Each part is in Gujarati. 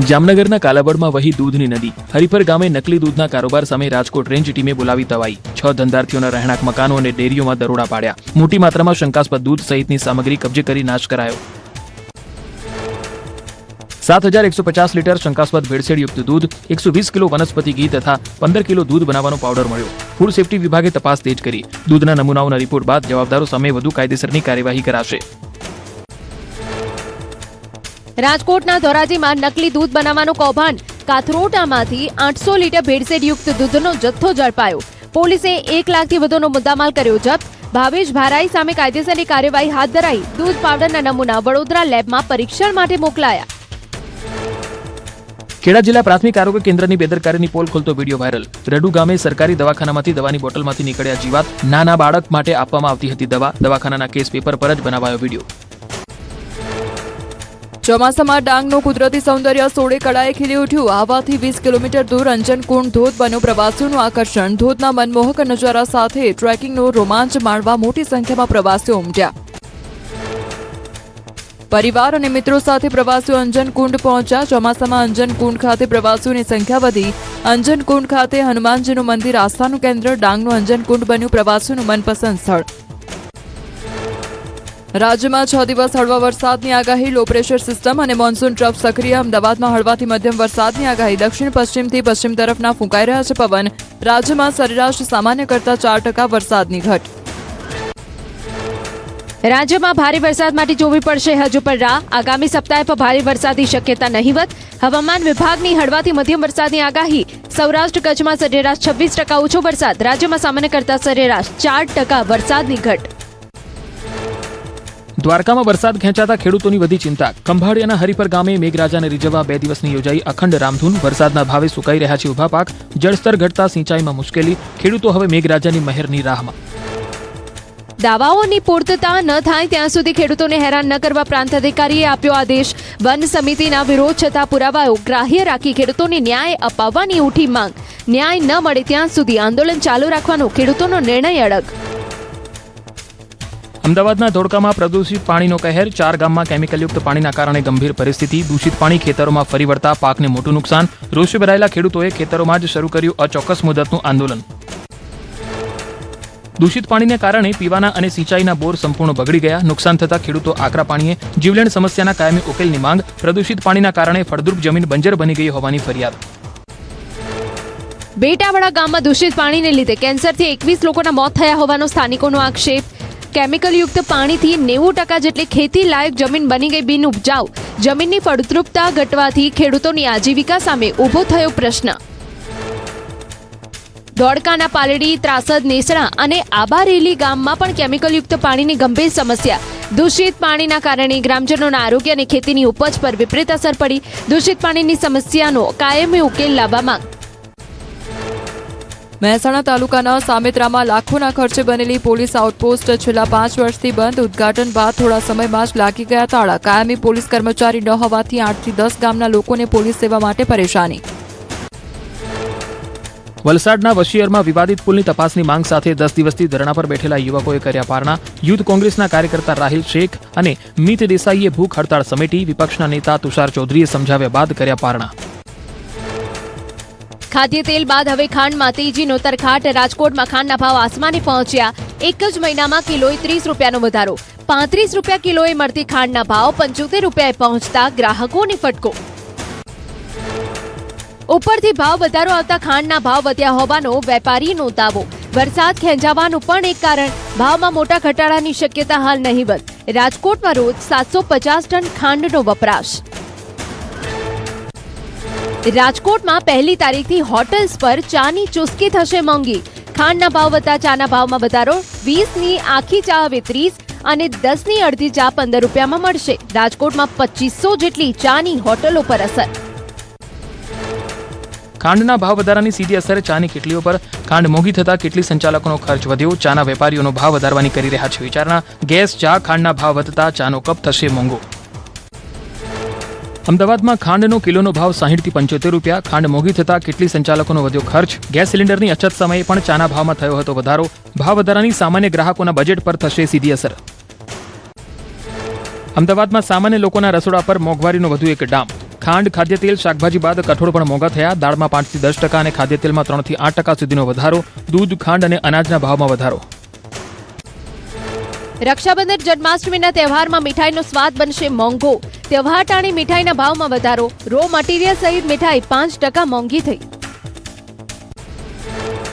જામનગરના કાલાવડમાં વહી દૂધની નદી. હરિપર ગામે નકલી દૂધના કારોબાર સામે રાજકોટ રેન્જ ટીમે બોલાવી તવાઈ. 6 ધંધાર્થીઓના રહેણાંક મકાનો અને ડેરીઓમાં દરોડા પાડ્યા. મોટી માત્રામાં શંકાસ્પદ દૂધ સહિતની સામગ્રી કબજે કરી નાશ કરાયો. 7150 લીટર શંકાસ્પદ ભેળસેળયુક્ત દૂધ, 120 કિલો વનસ્પતિ ઘી તથા 15 કિલો દૂધ બનાવવાનો પાવડર મળ્યો. ફૂડ સેફ્ટી વિભાગે તપાસ તેજ કરી. દૂધના નમૂનાઓના રિપોર્ટ બાદ જવાબદારો સામે વધુ કાયદેસરની કાર્યવાહી કરાશે. રાજકોટના ધોરાજીમાં નકલી દૂધ બનાવવાનું કૌભાંડ. કાથરોટામાંથી 800 લીટર ભેળસેળયુક્ત દૂધનો જથ્થો ઝડપાયો. પોલીસે 1 લાખથી વધુનો મુદ્દામાલ કર્યો જપ્ત. ભાવેશ ભારાઈ સામે કાયદેસરની કાર્યવાહી હાથ ધરાઈ. દૂધ પાવડરના નમૂના વડોદરા લેબમાં પરીક્ષણ માટે મોકલાયા. ખેડા જિલ્લા પ્રાથમિક આરોગ્ય કેન્દ્રની બેદરકારીની પોલ ખોલતો વિડીયો વાયરલ. રડુ ગામે સરકારી દવાખાનામાંથી દવાની બોટલમાંથી નીકળ્યા જીવાત. નાના બાળક માટે આપવામાં આવતી હતી દવા. દવાખાનાના કેસ પેપર પર જ બનાવાયો વિડીયો. ચોમાસામાં ડાંગનું કુદરતી સૌંદર્ય સોળે કળાએ ખીલી ઉઠ્યું. આવાથી 20 કિલોમીટર દૂર અંજનકુંડ ધોધ બન્યો પ્રવાસીઓનું આકર્ષણ. ધોધના મનમોહક નજારા સાથે ટ્રેકિંગનો રોમાંચ માણવા મોટી સંખ્યામાં પ્રવાસીઓ ઉમટ્યા. પરિવાર અને મિત્રો સાથે પ્રવાસીઓ અંજનકુંડ પહોંચ્યા. ચોમાસામાં અંજનકુંડ ખાતે પ્રવાસીઓની સંખ્યા વધી. અંજનકુંડ ખાતે હનુમાનજીનું મંદિર આસ્થાનું કેન્દ્ર. ડાંગનું અંજનકુંડ બન્યું પ્રવાસીઓનું મનપસંદ સ્થળ. રાજ્યમાં 6 દિવસ હળવા વરસાદની આગાહી. લો પ્રેશર સિસ્ટમ અને મોન્સૂન ટ્રફ સક્રિય. અમદાવાદમાં હળવાથી મધ્યમ વરસાદની આગાહી. દક્ષિણ પશ્ચિમથી પશ્ચિમ તરફના ફૂંકાઈ રહ્યા છે પવન. રાજ્યમાં સરેરાશ સામાન્ય કરતાં 4% વરસાદની ઘટ. રાજ્યમાં ભારે વરસાદ માટે જોવી પડશે હજુ પણ રાહ. આગામી સપ્તાહે પણ ભારે વરસાદની શક્યતા નહીવત. હવામાન વિભાગની હળવાથી મધ્યમ વરસાદની આગાહી. સૌરાષ્ટ્ર કચ્છમાં સરેરાશ 26% ઓછો વરસાદ. રાજ્યમાં સામાન્ય કરતાં સરેરાશ 4% વરસાદની ઘટ. દ્વારકામાં વરસાદ ખેંચાતા ખેડૂતોની વધી ચિંતા. ખંભાળિયાના હરિપર ગામે મેઘરાજાને રીઝવવા 2 દિવસની યોજાઈ અખંડ રામધૂન. વરસાદના ભાવે સુકાઈ રહ્યા છે ઉભા પાક. જળસ્તર ઘટતા સિંચાઈમાં મુશ્કેલી. ખેડૂતો હવે મેઘરાજાની મહેરની રાહમાં. દાવાઓની પૂર્તતા ન થાય ત્યાં સુધી ખેડૂતોને હેરાન ન કરવા પ્રાંત અધિકારીએ આપ્યો આદેશ. વન સમિતિના વિરોધ છતાં પુરાવાઓ ગ્રાહ્ય રાખી ખેડૂતોને ન્યાય અપાવવાની ઉઠી માંગ. ન્યાય ન મળે ત્યાં સુધી આંદોલન ચાલુ રાખવાનો ખેડૂતોનો નિર્ણય અડગ. અમદાવાદના ધોળકામાં પ્રદૂષિત પાણીનો કહેર. 4 ગામમાં કેમિકલયુક્ત પાણીના કારણે ગંભીર પરિસ્થિતિ. દૂષિત પાણી ખેતરોમાં ફરી વળતા પાકને મોટું નુકસાન. રોષે ભરાયેલા ખેડૂતોએ ખેતરોમાં જ શરૂ કર્યું અચોક્કસ મુદતનું આંદોલન. દૂષિત પાણીને કારણે પીવાના અને સિંચાઈના બોર સંપૂર્ણ બગડી ગયા. નુકસાન થતા ખેડૂતો આકરા પાણીએ. જીવલેણ સમસ્યાના કાયમી ઉકેલની માંગ. પ્રદૂષિત પાણીના કારણે ફળદ્રુપ જમીન બંજર બની ગઈ હોવાની ફરિયાદ. બેટાવાડા ગામમાં દૂષિત પાણીને લીધે કેન્સરથી 21 લોકોના મોત થયા હોવાનો સ્થાનિકોનો આક્ષેપ. કેમિકલયુક્ત પાણીથી 90% જેટલી ખેતી લાયક જમીન બની ગઈ બિન ઉપજાઉ. જમીનની ફળદ્રુપતા ઘટવાથી ખેડૂતોની આજીવિકા સામે ઊભો થયો પ્રશ્ન. ધોળકાના પાલડી, ત્રાસદ, નેસડા અને આબારેલી ગામમાં પણ કેમિકલયુક્ત પાણીની ગંભીર સમસ્યા. દૂષિત પાણીના કારણે ગ્રામજનોના આરોગ્ય અને ખેતીની ઉપજ પર વિપરીત અસર પડી. દૂષિત પાણીની સમસ્યાનો કાયમી ઉકેલ લાવવા માંગ. મહેસાણા તાલુકાના સામેત્રામાં લાખોના ખર્ચે બનેલી પોલીસ આઉટપોસ્ટ છેલ્લા 5 વર્ષથી બંધ. ઉદ્ઘાટન બાદ થોડા સમયમાં જ લાગી ગયા તાળા. કાયમી પોલીસ કર્મચારી ન હોવાથી 8 થી 10 ગામના લોકોને પોલીસ સેવા માટે પરેશાની. વલસાડના વશિયરમાં વિવાદિત પુલની તપાસની માંગ સાથે 10 દિવસથી ધરણા પર બેઠેલા યુવકોએ કર્યા પારણા. યુથ કોંગ્રેસના કાર્યકર્તા રાહિલ શેખ અને મીત દેસાઈએ ભૂખ હડતાળ સમેટી. વિપક્ષના નેતા તુષાર ચૌધરીએ સમજાવ્યા બાદ કર્યા પારણા. ખાદ્ય તેલ બાદ હવે ખાંડમાં તેજીનો તરખાટ. રાજકોટમાં ખાંડના ભાવ આસમાને પહોંચ્યા. એક જ મહિનામાં કિલોએ 30 રૂપિયાનો વધારો. 35 રૂપિયા કિલોએ મળતી ખાંડના ભાવ 75 રૂપિયાએ પહોંચતા ગ્રાહકોને ફટકો. ઉપરથી ભાવ વધારો આવતા ખાંડના ભાવ વધ્યા હોવાનો વેપારીનો દાવો. વરસાદ ખેંચાવાનું પણ એક કારણ. ભાવમાં મોટા ઘટાડાની શક્યતા હાલ નહીવત. રાજકોટમાં રોજ 750 ટન ખાંડનો વપરાશ. રાજકોટમાં 1લી તારીખથી હોટલ્સ પર ચાની ચુસ્કી થશે મોંઘી. ખાંડના ભાવ વધતા ચાના ભાવમાં વધારો. 20ની આખી ચા હવે 30 અને 10ની અડધી ચા 15 રૂપિયામાં મળશે. રાજકોટમાં 2500 જેટલી ચાની હોટલો પર અસર. ખાંડના ભાવ વધારાની સીધી અસર ચાની કેટલીઓ પર. ખાંડ મોંઘી થતા કેટલી સંચાલકોનો ખર્ચ વધ્યો. ચાના વેપારીઓનો ભાવ વધારવાની કરી રહ્યા છે વિચારણા. ગેસ, ચા, ખાંડના ભાવ વધતા ચાનો કપ થશે મોંઘો. અમદાવાદમાં ખાંડનો કિલોનો ભાવ 60 થી 75 રૂપિયા. ખાંડ મોંઘી થતા કેટલી સંચાલકોનો વધ્યો ખર્ચ. ગેસ સિલિન્ડરની અછત સમયે પણ ચાના ભાવમાં થયો હતો વધારો. ભાવ વધારાની સામાન્ય ગ્રાહકોના બજેટ પર થશે સીધી અસર. અમદાવાદમાં સામાન્ય લોકોના રસોડા પર મોંઘવારીનો વધુ એક ડામ. ખાંડ, ખાદ્યતેલ, શાકભાજી બાદ કઠોળ પણ મોંઘા થયા. દાળમાં 5 થી 10% અને ખાદ્યતેલમાં 3 થી 8% સુધીનો વધારો. દૂધ, ખાંડ અને અનાજના ભાવમાં વધારો. રક્ષાબંધન જન્માષ્ટમીના તહેવારમાં મીઠાઈનો સ્વાદ બનશે મોંઘો. તહેવાર ટાણી મીઠાઈના ભાવમાં વધારો. રો મટીરીયલ સહિત મીઠાઈ 5% મોંઘી થઈ.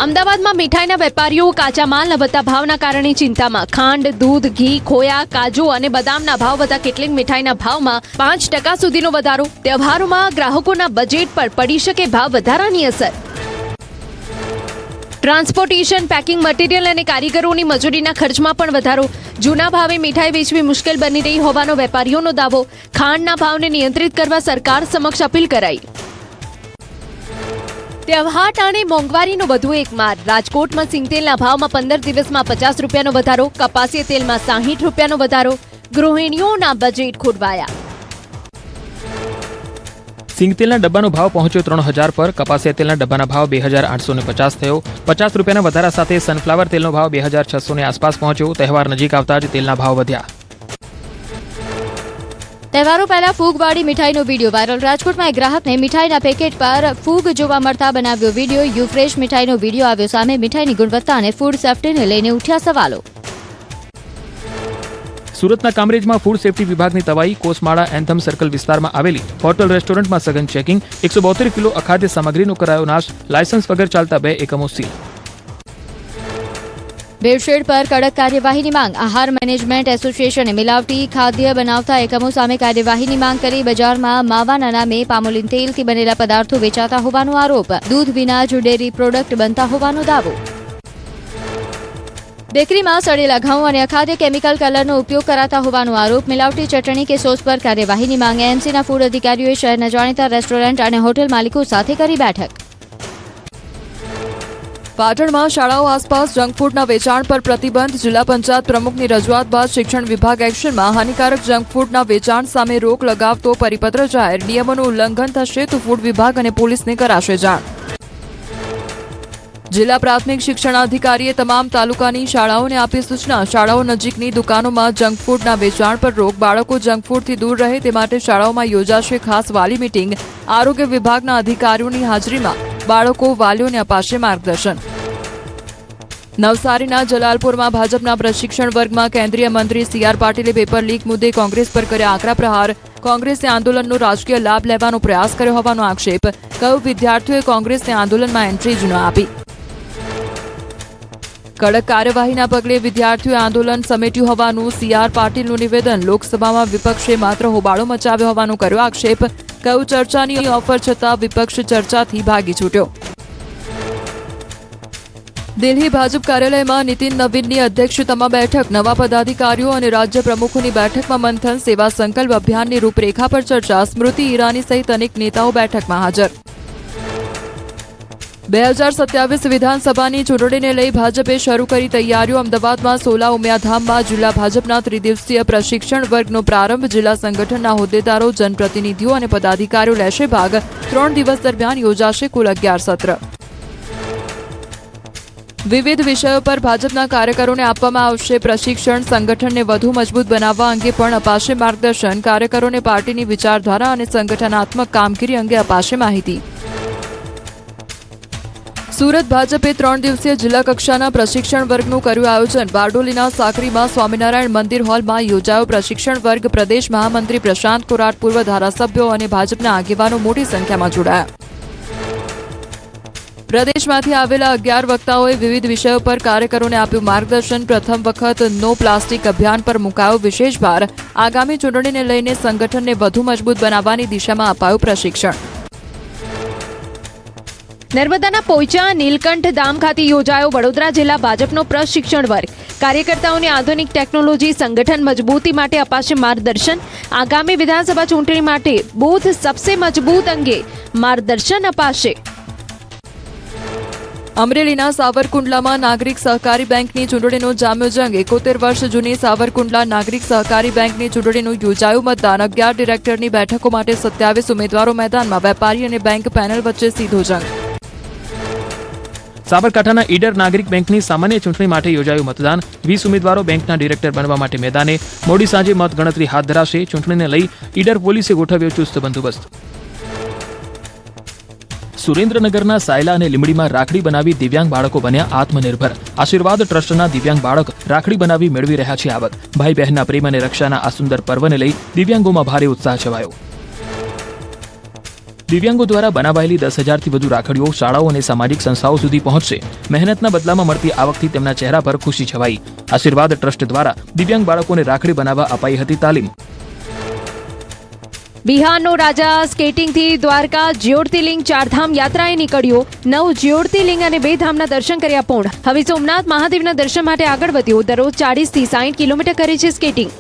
અમદાવાદમાં મીઠાઈના વેપારીઓ કાચા માલના વધતા ભાવના કારણે ચિંતામાં. ખાંડ, દૂધ, ઘી, ખોયા, કાજુ અને બદામના ભાવ વધતા કેટલીક મીઠાઈના ભાવમાં 5% સુધીનો વધારો. તહેવારોમાં ગ્રાહકોના બજેટ પર પડી શકે ભાવ વધારાની અસર. ટ્રાન્સપોર્ટેશન, પેકિંગ મટીરીયલ અને કારીગરોની મજૂરીના ખર્ચમાં પણ વધારો. જૂના ભાવે મીઠાઈ વેચવી મુશ્કેલ બની રહી હોવાનો વેપારીઓનો દાવો. ખાંડના ભાવને નિયંત્રિત કરવા સરકાર સમક્ષ અપીલ કરાઈ. તહેવાર ટાણે મોંઘવારીનો વધુ એક માર. રાજકોટમાં સિંગતેલના ભાવમાં 15 દિવસમાં 50 રૂપિયાનો વધારો. કપાસિયા તેલમાં 60 રૂપિયાનો વધારો. ગૃહિણીઓના બજેટ ખોરવાયા. સિંગતેલના ડબ્બાનો ભાવ પહોંચ્યો 3000 પર. કપાસિયા તેલના ડબ્બાના ભાવ 2850 થયો. 50 રૂપિયાના વધારા સાથે સનફ્લાવર તેલનો ભાવ 2600 ની આસપાસ પહોંચ્યો. તહેવાર નજીક આવતા જ તેલના ભાવ વધ્યા. તહેવારો પહેલા ફૂગવાળી મીઠાઈનો વિડીયો વાયરલ. રાજકોટમાં એક ગ્રાહકને મીઠાઈના પેકેટ પર ફૂગ જોવા મળતા બનાવ્યો વિડીયો. યુફ્રેશ મીઠાઈનો વિડીયો આવ્યો સામે. મીઠાઈની ગુણવત્તા અને ફૂડ સેફ્ટીને લઈને ઉઠ્યા સવાલો. સુરતના કામરેજમાં ફૂડ સેફ્ટી વિભાગની તવાઈ. કોસમાળા એન્થમ સર્કલ વિસ્તારમાં આવેલી હોટલ રેસ્ટોરન્ટમાં સઘન ચેકિંગ. 172 કિલો અખાદ્ય સામગ્રીનો કરાયો નાશ. લાયસન્સ વગર ચાલતા 2 એકમો સીલ. ભેળસેળ પર કડક કાર્યવાહીની માંગ. આહાર મેનેજમેન્ટ એસોસિએશને મિલાવટી ખાદ્ય બનાવતા એકમો સામે કાર્યવાહીની માંગ કરી. બજારમાં માવાના નામે પામોલીન તેલથી બનેલા પદાર્થો વેચાતા હોવાનો આરોપ. દૂધ વિના જ ડેરી પ્રોડક્ટ બનતા હોવાનો દાવો. બેકરીમાં સડેલા ઘઉં અને અખાદ્ય કેમિકલ કલરનો ઉપયોગ કરાતા હોવાનો આરોપ. મિલાવટી ચટણી કે સોસ પર કાર્યવાહીની માંગ. એએમસીના ફૂડ અધિકારીઓએ શહેરના જાણીતા રેસ્ટોરન્ટ અને હોટેલ માલિકો સાથે કરી બેઠક. પાટણમાં શાળાઓ આસપાસ જંક ફૂડના વેચાણ પર પ્રતિબંધ. જિલ્લા પંચાયત પ્રમુખની રજૂઆત બાદ શિક્ષણ વિભાગ એક્શનમાં. હાનિકારક જંક ફૂડના વેચાણ સામે રોક લગાવતો પરિપત્ર જાહેર. નિયમોનું ઉલ્લંઘન થશે તો ફૂડ વિભાગ અને પોલીસને કરાશે જાણ. જિલ્લા પ્રાથમિક શિક્ષણાધિકારીએ તમામ તાલુકાની શાળાઓને આપી સૂચના. શાળાઓ નજીકની દુકાનોમાં જંક ફૂડના વેચાણ પર રોક. બાળકો જંક ફૂડથી દૂર રહે તે માટે શાળાઓમાં યોજાશે ખાસ વાલી મીટિંગ. આરોગ્ય વિભાગના અધિકારીઓની હાજરીમાં બાળકો વાલીઓને અપાશે માર્ગદર્શન. નવસારીના જલાલપુરમાં ભાજપના પ્રશિક્ષણ વર્ગમાં કેન્દ્રીય મંત્રી CR પાટીલે પેપર લીક મુદ્દે કોંગ્રેસ પર કર્યા આકરા પ્રહાર. કોંગ્રેસે આંદોલનનો રાજકીય લાભ લેવાનો પ્રયાસ કર્યો હોવાનો આક્ષેપ. કહ્યું વિદ્યાર્થીઓએ કોંગ્રેસને આંદોલનમાં એન્ટ્રી જ ન આપી. કડક કાર્યવાહીના પગલે વિદ્યાર્થીઓએ આંદોલન સમેટ્યું હોવાનું CR પાટીલનું નિવેદન. લોકસભામાં વિપક્ષે માત્ર હોબાળો મચાવ્યો હોવાનો કર્યો આક્ષેપ. કહ્યું ચર્ચાની ઓફર છતાં વિપક્ષ ચર્ચાથી ભાગી છૂટ્યો. દિલ્હી ભાજપ કાર્યાલયમાં નીતિન નવીનની અધ્યક્ષતામાં બેઠક. નવા પદાધિકારીઓ અને રાજ્ય પ્રમુખોની બેઠકમાં મંથન. સેવા સંકલ્પ અભિયાનની રૂપરેખા પર ચર્ચા. સ્મૃતિ ઈરાની સહિત અનેક નેતાઓ બેઠકમાં હાજર. 2027 વિધાનસભાની ચૂંટણીને લઈ ભાજપે શરૂ કરી તૈયારીઓ. અમદાવાદમાં સોલા ઉમિયાધામમાં જિલ્લા ભાજપના ત્રિદિવસીય પ્રશિક્ષણ વર્ગનો પ્રારંભ. જિલ્લા સંગઠનના હોદ્દેદારો, જનપ્રતિનિધિઓ અને પદાધિકારીઓ લેશે ભાગ. 3 દિવસ દરમિયાન યોજાશે કુલ 11 સત્ર. વિવિધ વિષયો પર ભાજપના કાર્યકરોને આપવામાં આવશે પ્રશિક્ષણ. સંગઠનને વધુ મજબૂત બનાવવા અંગે પણ અપાશે માર્ગદર્શન. કાર્યકરોને પાર્ટીની વિચારધારા અને સંગઠનાત્મક કામગીરી અંગે અપાશે માહિતી. સુરત ભાજપે 3 દિવસીય જિલ્લા કક્ષાના પ્રશિક્ષણ વર્ગનું કર્યું આયોજન. બારડોલીના સાકરીમાં સ્વામિનારાયણ મંદિર હોલમાં યોજાયો પ્રશિક્ષણ વર્ગ. પ્રદેશ મહામંત્રી પ્રશાંત કોરાટ, પૂર્વ ધારાસભ્યો અને ભાજપના આગેવાનો મોટી સંખ્યામાં જોડાયા. પ્રદેશમાંથી આવેલા 11 વક્તાઓએ વિવિધ વિષયો પર કાર્યકરોને આપ્યું માર્ગદર્શન. પ્રથમ વખત નો પ્લાસ્ટિક અભિયાન પર મુકાયો વિશેષ ભાર. આગામી ચૂંટણીને લઈને સંગઠનને વધુ મજબૂત બનાવવાની દિશામાં અપાયું પ્રશિક્ષણ. નર્મદાના પોઈચા નીલકંઠ ધામ ખાતે યોજાયો વડોદરા જિલ્લા ભાજપનો પ્રશિક્ષણ વર્ગ. કાર્યકર્તાઓને આધુનિક ટેકનોલોજી, સંગઠન મજબૂતી માટે અપાશે માર્ગદર્શન. આગામી વિધાનસભા ચૂંટણી માટે બૂથ સબસે મજબૂત અંગે માર્ગદર્શન અપાશે. અમરેલીના સાવરકુંડલામાં નાગરિક સહકારી બેંકની ચૂંટણીનો જામ્યો જંગ. 71 વર્ષ જૂની સાવરકુંડલા નાગરિક સહકારી બેંકની ચૂંટણીનું યોજાયું મતદાન. 11 ડિરેક્ટરની બેઠકો માટે 27 ઉમેદવારો મેદાનમાં. વેપારી અને બેંક પેનલ વચ્ચે સીધો જંગ. સાબરકાંઠાના ઈડર નાગરિક બેંકની સામાન્ય ચૂંટણી માટે યોજાયું મતદાન 20 ઉમેદવારો બેંકના ડિરેક્ટર બનવા માટે મેદાને મોડી સાંજે મતગણતરી હાથ ધરાશે ચૂંટણીને લઈ ઈડર પોલીસે ગોઠવ્યો ચુસ્ત બંદોબસ્ત સુરેન્દ્રનગરના સાયલા અને લીંબડીમાં રાખડી બનાવી દિવ્યાંગ બાળકો બન્યા આત્મનિર્ભર આશીર્વાદ ટ્રસ્ટના દિવ્યાંગ બાળક રાખડી બનાવી મેળવી રહ્યા છે આવક ભાઈ બહેનના પ્રેમ અને રક્ષાના આ સુંદર પર્વને લઈ દિવ્યાંગોમાં ભારે ઉત્સાહ છવાયો દિવ્યાંગો દ્વારા બનાવાયેલી 10,000થી વધુ રાખડીઓ શાળાઓ અને સામાજિક સંસ્થાઓ સુધી પહોંચશે મહેનતના બદલામાં મળતી આવકથી તેમના ચહેરા પર ખુશી છવાઈ આશીર્વાદ ટ્રસ્ટ દ્વારા દિવ્યાંગ બાળકોને રાખડી બનાવવા અપાઈ હતી તાલીમ બિહારનો રાજા સ્કેટિંગથી દ્વારકા જ્યોતિર્લિંગ ચારધામ યાત્રાએ નીકળ્યો 9 જ્યોતિર્લિંગ અને 2 ધામના દર્શન કર્યા પૂર્ણ હવે સોમનાથ મહાદેવના દર્શન માટે આગળ વધ્યો દરરોજ 40 થી 60 કિલોમીટર કરે છે સ્કેટિંગ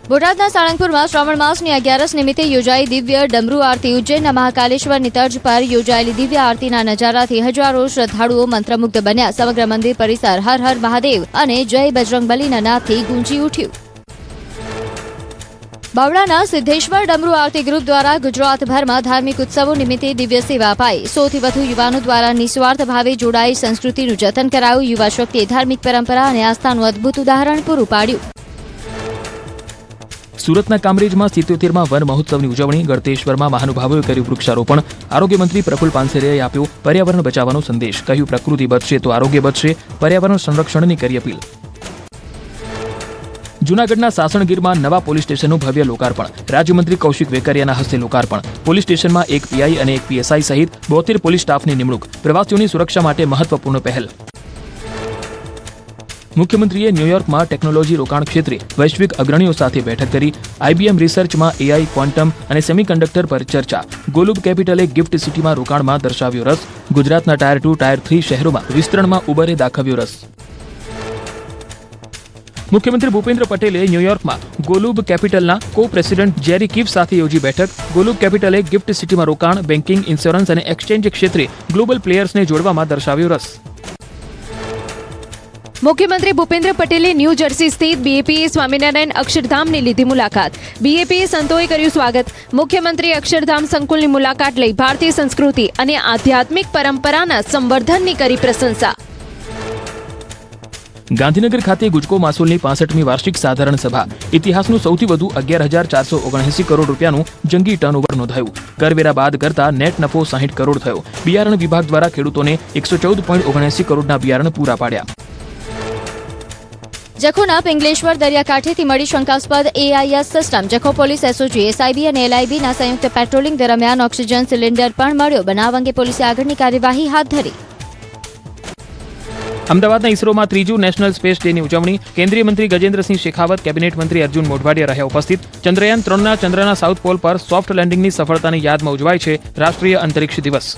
બોટાદના સાળંગપુરમાં શ્રાવણ માસની 11 નિમિત્તે યોજાઈ દિવ્ય ડમરૂ આરતી ઉજ્જૈનના મહાકાલેશ્વરની તર્જ પર યોજાયેલી દિવ્ય આરતીના નજારાથી હજારો શ્રદ્ધાળુઓ મંત્રમુગ્ધ બન્યા સમગ્ર મંદિર પરિસર હર હર મહાદેવ અને જય બજરંગબલીના નાદથી ગૂંજી ઉઠ્યું બાવળાના સિદ્ધેશ્વર ડમરૂ આરતી ગ્રુપ દ્વારા ગુજરાતભરમાં ધાર્મિક ઉત્સવો નિમિત્તે દિવ્ય સેવા અપાઈ 100થી વધુ યુવાનો દ્વારા નિસ્વાર્થ ભાવે જોડાઈ સંસ્કૃતિનું જતન કરાયું યુવા શક્તિએ ધાર્મિક પરંપરા અને આસ્થાનું અદ્ભુત ઉદાહરણ પૂરું પાડ્યું સુરતના કામરેજમાં 77માં વન મહોત્સવની ઉજવણી ગળતેશ્વરમાં મહાનુભાવોએ કર્યું વૃક્ષારોપણ આરોગ્ય મંત્રી પ્રફુલ પાનસેરિયાએ આપ્યો પર્યાવરણ બચાવવાનો સંદેશ કહ્યું પ્રકૃતિ બચશે તો આરોગ્ય બચશે પર્યાવરણ સંરક્ષણની કરી અપીલ જૂનાગઢના સાસણગીરમાં નવા પોલીસ સ્ટેશનનું ભવ્ય લોકાર્પણ રાજ્યમંત્રી કૌશિક વેકરિયાના હસ્તે લોકાર્પણ પોલીસ સ્ટેશનમાં 1 પીઆઈ અને 1 પીએસઆઈ સહિત 72 પોલીસ સ્ટાફની નિમણૂક પ્રવાસીઓની સુરક્ષા માટે મહત્વપૂર્ણ પહેલ મુખ્યમંત્રીએ ન્યૂયોર્કમાં ટેકનોલોજી રોકાણ ક્ષેત્રે વૈશ્વિક અગ્રણીઓ સાથે બેઠક કરી આઈબીએમ રિસર્ચમાં એઆઈ ક્વોન્ટમ અને સેમિકન્ડક્ટર પર ચર્ચા ગોલુબ કેપિટલે ગિફ્ટ સિટીમાં રોકાણમાં દર્શાવ્યો રસ ગુજરાતના ટાયર 2 ટાયર 3 શહેરોમાં વિસ્તરણમાં ઉબરે દાખવ્યો રસ મુખ્યમંત્રી ભૂપેન્દ્ર પટેલે ન્યૂયોર્કમાં ગોલુબ કેપિટલના કો પ્રેસિડેન્ટ જેરી કિફ સાથે યોજી બેઠક ગોલુબ કેપિટલે ગિફ્ટ સિટીમાં રોકાણ બેન્કિંગ ઇન્સ્યોરન્સ અને એક્સચેન્જ ક્ષેત્રે ગ્લોબલ પ્લેયર્સને જોડવામાં દર્શાવ્યો રસ મુખ્યમંત્રી ભૂપેન્દ્ર પટેલે ન્યૂ જર્સી સ્થિત બીએપીએ સ્વામિનારાયણ અક્ષરધામની લીધી મુલાકાત બીએપીએ સંતોએ કર્યું સ્વાગત મુખ્યમંત્રી અક્ષરધામ સંકુલની મુલાકાત લઈ ભારતીય સંસ્કૃતિ અને આધ્યાત્મિક પરંપરાના સંવર્ધનની કરી પ્રશંસા ગાંધીનગર ખાતે ગુજકો માસુલની 65મી વાર્ષિક સાધારણ સભા ઇતિહાસનું સૌથી વધુ 11,479 કરોડ રૂપિયાનું જંગી ટર્નઓવર નોંધાયું કરવેરા બાદ કરતા નેટ નફો 60 કરોડ થયો બિયારણ વિભાગ દ્વારા ખેડૂતોને 114.79 કરોડના બિયારણ પૂરા પાડ્યા જખોના પિંગલેશ્વર દરિયાકાંઠેથી મળી શંકાસ્પદ AIS system Jakhau police SOG SIB અને એલઆઈબીના સંયુક્ત પેટ્રોલિંગ દરમિયાન ઓક્સિજન સિલિન્ડર પણ મળ્યો બનાવ અંગે પોલીસે આગળની કાર્યવાહી હાથ ધરી અમદાવાદના ઇસરોમાં 3જું નેશનલ સ્પેસ ડેની ઉજવણી કેન્દ્રીય મંત્રી ગજેન્દ્રસિંહ શેખાવત કેબિનેટ મંત્રી અર્જુન મોઢવાડિયા રહ્યા ઉપસ્થિત ચંદ્રયાન 3ના ચંદ્રના સાઉથ પોલ પર સોફ્ટ લેન્ડિંગની સફળતાની યાદમાં ઉજવાય છે રાષ્ટ્રીય અંતરિક્ષ દિવસ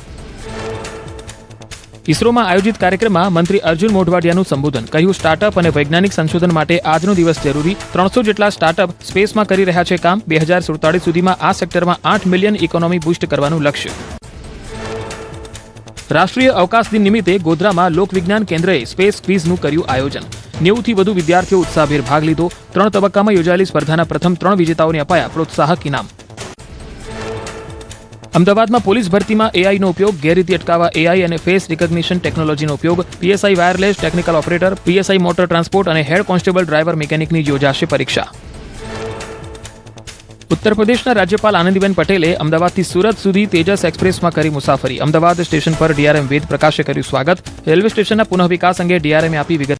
ઇસરોમાં આયોજિત કાર્યક્રમમાં મંત્રી અર્જુન મોઢવાડિયાનું સંબોધન કહ્યું સ્ટાર્ટઅપ અને વૈજ્ઞાનિક સંશોધન માટે આજનો દિવસ જરૂરી 300 જેટલા સ્ટાર્ટઅપ સ્પેસમાં કરી રહ્યા છે કામ 2047 સુધીમાં આ સેક્ટરમાં 8 મિલિયન ઇકોનોમી બૂસ્ટ કરવાનું લક્ષ્ય રાષ્ટ્રીય અવકાશ દિન નિમિત્તે ગોધરામાં લોકવિજ્ઞાન કેન્દ્રએ સ્પેસ ક્વિઝનું કર્યું આયોજન 90થી વધુ વિદ્યાર્થીઓ ઉત્સાહભેર ભાગ લીધો 3 તબક્કામાં યોજાયેલી સ્પર્ધાના પ્રથમ 3 વિજેતાઓને અપાયા પ્રોત્સાહક ઇનામ અમદાવાદમાં પોલીસ ભરતીમાં એઆઈનો ઉપયોગ ગેરરીતિ અટકાવવા એઆઈ અને ફેસ રિકગ્નિશન ટેકનોલોજીનો ઉપયોગ PSI wireless technical operator PSI motor transport અને હેડ કોન્સ્ટેબલ ડ્રાઈવર મિકેનિકની યોજાશે પરીક્ષા ઉત્તર પ્રદેશના રાજ્યપાલ આનંદીબેન પટેલે અમદાવાદથી સુરત સુધી તેજસ એક્સપ્રેસમાં કરી મુસાફરી અમદાવાદ સ્ટેશન પર ડીઆરએમ વેદ પ્રકાશે કર્યું સ્વાગત રેલવે સ્ટેશનના પુનઃવિકાસ અંગે ડીઆરએમે આપી વિગત